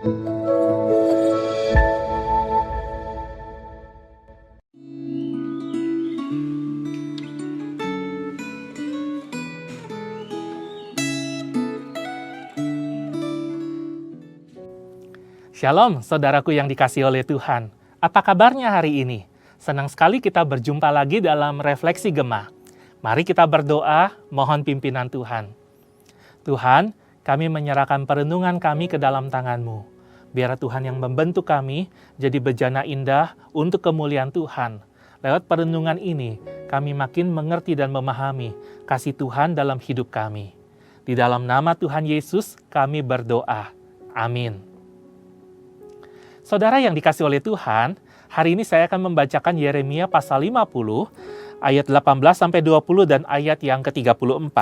Shalom, saudaraku yang dikasihi oleh Tuhan. Apa kabarnya hari ini? Senang sekali kita berjumpa lagi dalam Refleksi Gema. Mari kita berdoa, mohon pimpinan Tuhan. Tuhan, kami menyerahkan perenungan kami ke dalam tangan-Mu. Biar Tuhan yang membentuk kami jadi bejana indah untuk kemuliaan Tuhan. Lewat perenungan ini, kami makin mengerti dan memahami kasih Tuhan dalam hidup kami. Di dalam nama Tuhan Yesus, kami berdoa. Amin. Saudara yang dikasihi oleh Tuhan, hari ini saya akan membacakan Yeremia pasal 50, ayat 18-20 dan ayat yang ke-34.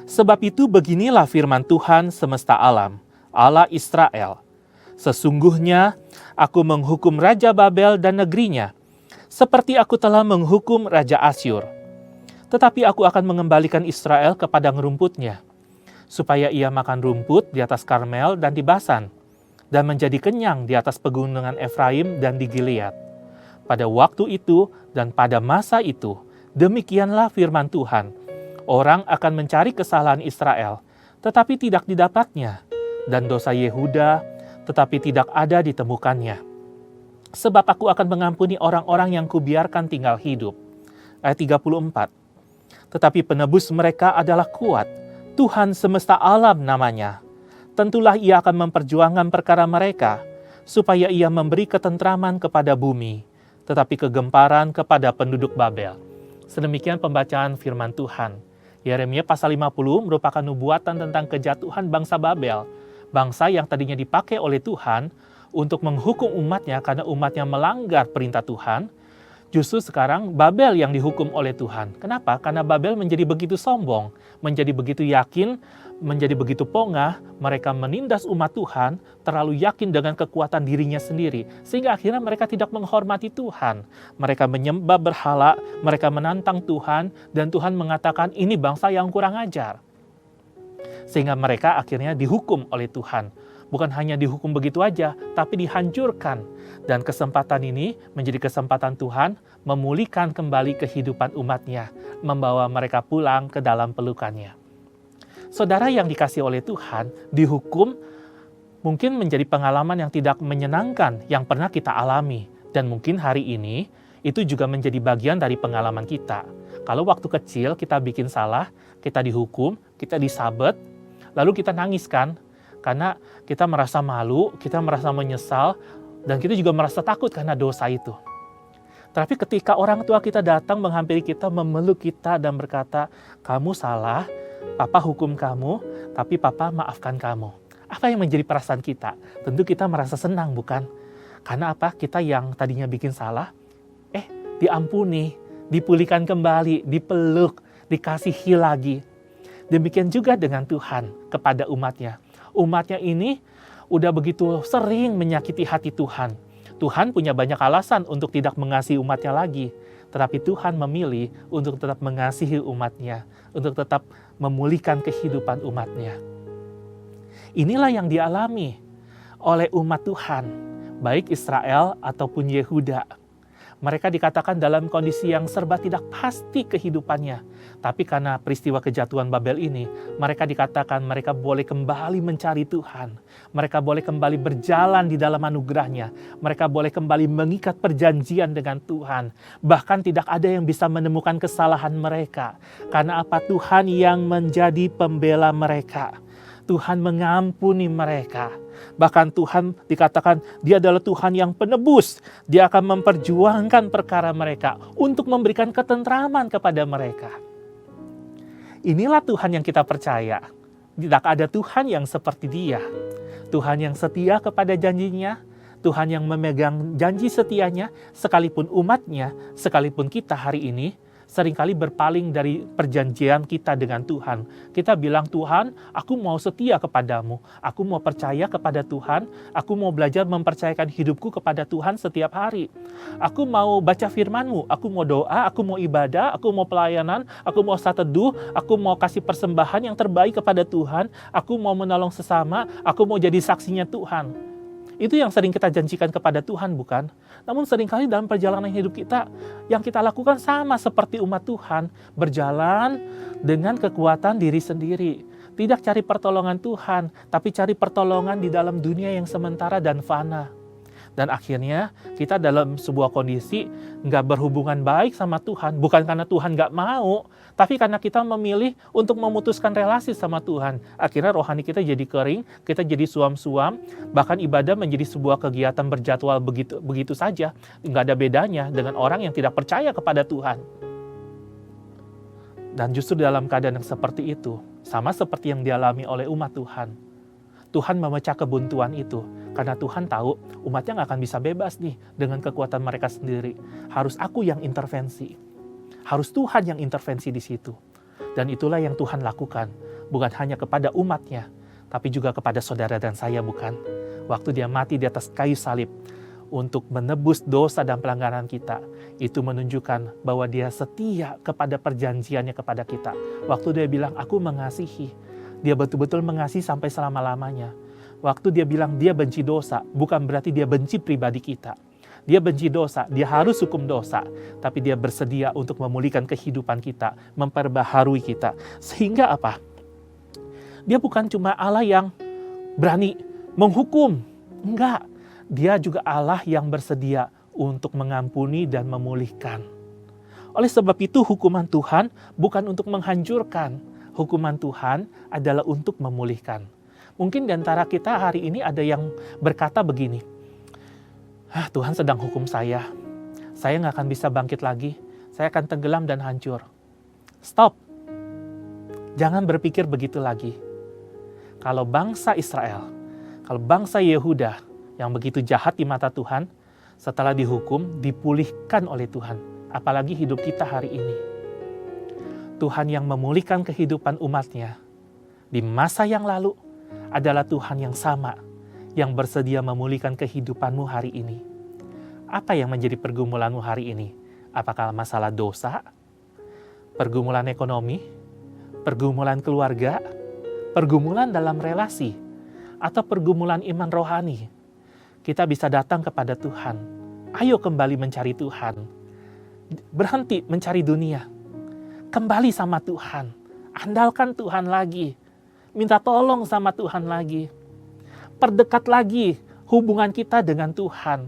Sebab itu beginilah firman Tuhan semesta alam, Allah Israel. Sesungguhnya aku menghukum Raja Babel dan negerinya, seperti aku telah menghukum Raja Asyur. Tetapi aku akan mengembalikan Israel ke padang rumputnya, supaya ia makan rumput di atas Karmel dan di Basan, dan menjadi kenyang di atas pegunungan Efraim dan di Gilead. Pada waktu itu dan pada masa itu, demikianlah firman Tuhan, orang akan mencari kesalahan Israel, tetapi tidak didapatnya, dan dosa Yehuda, tetapi tidak ada ditemukannya. Sebab aku akan mengampuni orang-orang yang kubiarkan tinggal hidup. Ayat 34. Tetapi penebus mereka adalah kuat, Tuhan semesta alam namanya. Tentulah ia akan memperjuangkan perkara mereka, supaya ia memberi ketentraman kepada bumi, tetapi kegemparan kepada penduduk Babel. Sedemikian pembacaan firman Tuhan. Yeremia pasal 50 merupakan nubuatan tentang kejatuhan bangsa Babel, bangsa yang tadinya dipakai oleh Tuhan untuk menghukum umatnya karena umatnya melanggar perintah Tuhan. Justru sekarang Babel yang dihukum oleh Tuhan. Kenapa? Karena Babel menjadi begitu sombong, menjadi begitu yakin, menjadi begitu pongah, mereka menindas umat Tuhan, terlalu yakin dengan kekuatan dirinya sendiri, sehingga akhirnya mereka tidak menghormati Tuhan. Mereka menyembah berhala, mereka menantang Tuhan, dan Tuhan mengatakan ini bangsa yang kurang ajar. Sehingga mereka akhirnya dihukum oleh Tuhan. Bukan hanya dihukum begitu aja, tapi dihancurkan. Dan kesempatan ini menjadi kesempatan Tuhan memulihkan kembali kehidupan umatnya, membawa mereka pulang ke dalam pelukannya. Saudara yang dikasihi oleh Tuhan, dihukum mungkin menjadi pengalaman yang tidak menyenangkan yang pernah kita alami. Dan mungkin hari ini itu juga menjadi bagian dari pengalaman kita. Kalau waktu kecil kita bikin salah, kita dihukum, kita disabet, lalu kita nangis kan? Karena kita merasa malu, kita merasa menyesal, dan kita juga merasa takut karena dosa itu. Tapi ketika orang tua kita datang menghampiri kita, memeluk kita dan berkata, kamu salah, Papa hukum kamu, tapi Papa maafkan kamu. Apa yang menjadi perasaan kita? Tentu kita merasa senang, bukan? Karena apa? Kita yang tadinya bikin salah, diampuni, dipulihkan kembali, dipeluk, dikasihi lagi. Demikian juga dengan Tuhan kepada umatnya. Umatnya ini udah begitu sering menyakiti hati Tuhan. Tuhan punya banyak alasan untuk tidak mengasihi umatnya lagi. Tetapi Tuhan memilih untuk tetap mengasihi umatnya, untuk tetap memulihkan kehidupan umatnya. Inilah yang dialami oleh umat Tuhan, baik Israel ataupun Yehuda. Mereka dikatakan dalam kondisi yang serba tidak pasti kehidupannya. Tapi karena peristiwa kejatuhan Babel ini, mereka dikatakan mereka boleh kembali mencari Tuhan. Mereka boleh kembali berjalan di dalam anugerahnya. Mereka boleh kembali mengikat perjanjian dengan Tuhan. Bahkan tidak ada yang bisa menemukan kesalahan mereka. Karena apa? Tuhan yang menjadi pembela mereka. Tuhan mengampuni mereka. Bahkan Tuhan dikatakan dia adalah Tuhan yang penebus. Dia akan memperjuangkan perkara mereka untuk memberikan ketentraman kepada mereka. Inilah Tuhan yang kita percaya. Tidak ada Tuhan yang seperti Dia. Tuhan yang setia kepada janjinya. Tuhan yang memegang janji setianya sekalipun umatnya, sekalipun kita hari ini seringkali berpaling dari perjanjian kita dengan Tuhan. Kita bilang, Tuhan, aku mau setia kepadamu, aku mau percaya kepada Tuhan, aku mau belajar mempercayakan hidupku kepada Tuhan setiap hari. Aku mau baca firman-Mu, aku mau doa, aku mau ibadah, aku mau pelayanan, aku mau saat teduh, aku mau kasih persembahan yang terbaik kepada Tuhan, aku mau menolong sesama, aku mau jadi saksinya Tuhan. Itu yang sering kita janjikan kepada Tuhan, bukan? Namun seringkali dalam perjalanan hidup kita, yang kita lakukan sama seperti umat Tuhan, berjalan dengan kekuatan diri sendiri. Tidak cari pertolongan Tuhan, tapi cari pertolongan di dalam dunia yang sementara dan fana. Dan akhirnya kita dalam sebuah kondisi nggak berhubungan baik sama Tuhan. Bukan karena Tuhan nggak mau, tapi karena kita memilih untuk memutuskan relasi sama Tuhan. Akhirnya rohani kita jadi kering, kita jadi suam-suam, bahkan ibadah menjadi sebuah kegiatan berjadwal begitu saja. Nggak ada bedanya dengan orang yang tidak percaya kepada Tuhan. Dan justru dalam keadaan yang seperti itu, sama seperti yang dialami oleh umat Tuhan, Tuhan memecah kebuntuan itu. Karena Tuhan tahu umatnya nggak akan bisa bebas nih dengan kekuatan mereka sendiri. Harus aku yang intervensi. Harus Tuhan yang intervensi di situ. Dan itulah yang Tuhan lakukan. Bukan hanya kepada umatnya, tapi juga kepada saudara dan saya, bukan? Waktu dia mati di atas kayu salib untuk menebus dosa dan pelanggaran kita, itu menunjukkan bahwa dia setia kepada perjanjiannya kepada kita. Waktu dia bilang, aku mengasihi, dia betul-betul mengasihi sampai selama-lamanya. Waktu dia bilang dia benci dosa, bukan berarti dia benci pribadi kita. Dia benci dosa, dia harus hukum dosa. Tapi dia bersedia untuk memulihkan kehidupan kita, memperbaharui kita. Sehingga apa? Dia bukan cuma Allah yang berani menghukum. Enggak. Dia juga Allah yang bersedia untuk mengampuni dan memulihkan. Oleh sebab itu hukuman Tuhan bukan untuk menghancurkan. Hukuman Tuhan adalah untuk memulihkan. Mungkin di antara kita hari ini ada yang berkata begini, Tuhan sedang hukum saya nggak akan bisa bangkit lagi, saya akan tenggelam dan hancur. Stop, jangan berpikir begitu lagi. Kalau bangsa Israel, kalau bangsa Yehuda yang begitu jahat di mata Tuhan, setelah dihukum, dipulihkan oleh Tuhan. Apalagi hidup kita hari ini. Tuhan yang memulihkan kehidupan umatnya di masa yang lalu adalah Tuhan yang sama, yang bersedia memulihkan kehidupanmu hari ini. Apa yang menjadi pergumulanmu hari ini? Apakah masalah dosa? Pergumulan ekonomi? Pergumulan keluarga? Pergumulan dalam relasi? Atau pergumulan iman rohani? Kita bisa datang kepada Tuhan. Ayo kembali mencari Tuhan. Berhenti mencari dunia. Kembali sama Tuhan. Andalkan Tuhan lagi. Minta tolong sama Tuhan lagi. Perdekat lagi hubungan kita dengan Tuhan.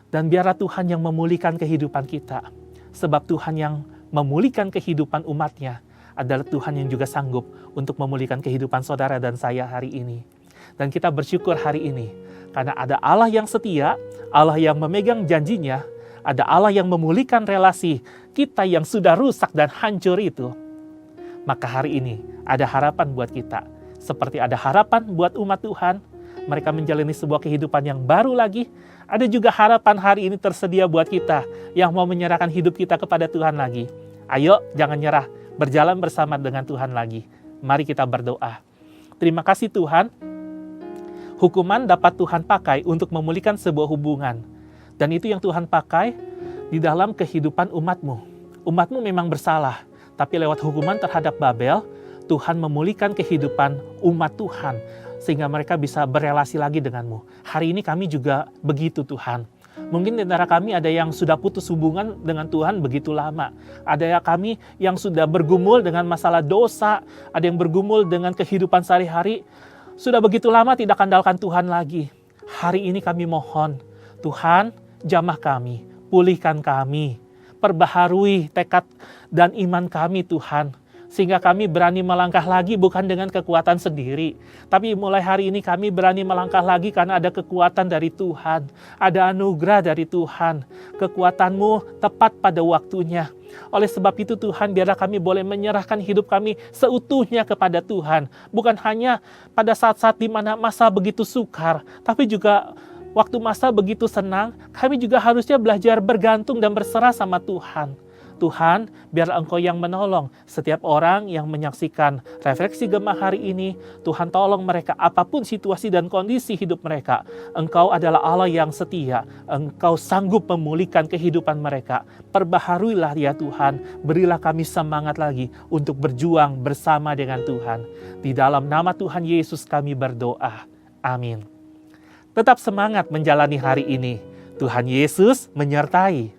Dan biarlah Tuhan yang memulihkan kehidupan kita. Sebab Tuhan yang memulihkan kehidupan umatnya adalah Tuhan yang juga sanggup untuk memulihkan kehidupan saudara dan saya hari ini. Dan kita bersyukur hari ini. Karena ada Allah yang setia, Allah yang memegang janjinya, ada Allah yang memulihkan relasi kita yang sudah rusak dan hancur itu. Maka hari ini ada harapan buat kita. Seperti ada harapan buat umat Tuhan, mereka menjalani sebuah kehidupan yang baru lagi. Ada juga harapan hari ini tersedia buat kita yang mau menyerahkan hidup kita kepada Tuhan lagi. Ayo jangan nyerah, berjalan bersama dengan Tuhan lagi. Mari kita berdoa. Terima kasih Tuhan, hukuman dapat Tuhan pakai untuk memulihkan sebuah hubungan. Dan itu yang Tuhan pakai di dalam kehidupan umat-Mu. Umat-Mu memang bersalah, tapi lewat hukuman terhadap Babel, Tuhan memulihkan kehidupan umat Tuhan, sehingga mereka bisa berelasi lagi denganmu. Hari ini kami juga begitu Tuhan. Mungkin di antara kami ada yang sudah putus hubungan dengan Tuhan begitu lama. Ada kami yang sudah bergumul dengan masalah dosa, ada yang bergumul dengan kehidupan sehari-hari, sudah begitu lama tidak andalkan Tuhan lagi. Hari ini kami mohon, Tuhan jamah kami, pulihkan kami, perbaharui tekad dan iman kami Tuhan. Sehingga kami berani melangkah lagi bukan dengan kekuatan sendiri. Tapi mulai hari ini kami berani melangkah lagi karena ada kekuatan dari Tuhan. Ada anugerah dari Tuhan. Kekuatan-Mu tepat pada waktunya. Oleh sebab itu Tuhan, biarlah kami boleh menyerahkan hidup kami seutuhnya kepada Tuhan. Bukan hanya pada saat-saat di mana masa begitu sukar, tapi juga waktu masa begitu senang, kami juga harusnya belajar bergantung dan berserah sama Tuhan. Tuhan, biar Engkau yang menolong setiap orang yang menyaksikan refleksi Gemah hari ini. Tuhan, tolong mereka apapun situasi dan kondisi hidup mereka. Engkau adalah Allah yang setia. Engkau sanggup memulihkan kehidupan mereka. Perbaharuilah ya Tuhan. Berilah kami semangat lagi untuk berjuang bersama dengan Tuhan. Di dalam nama Tuhan Yesus kami berdoa. Amin. Tetap semangat menjalani hari ini. Tuhan Yesus menyertai.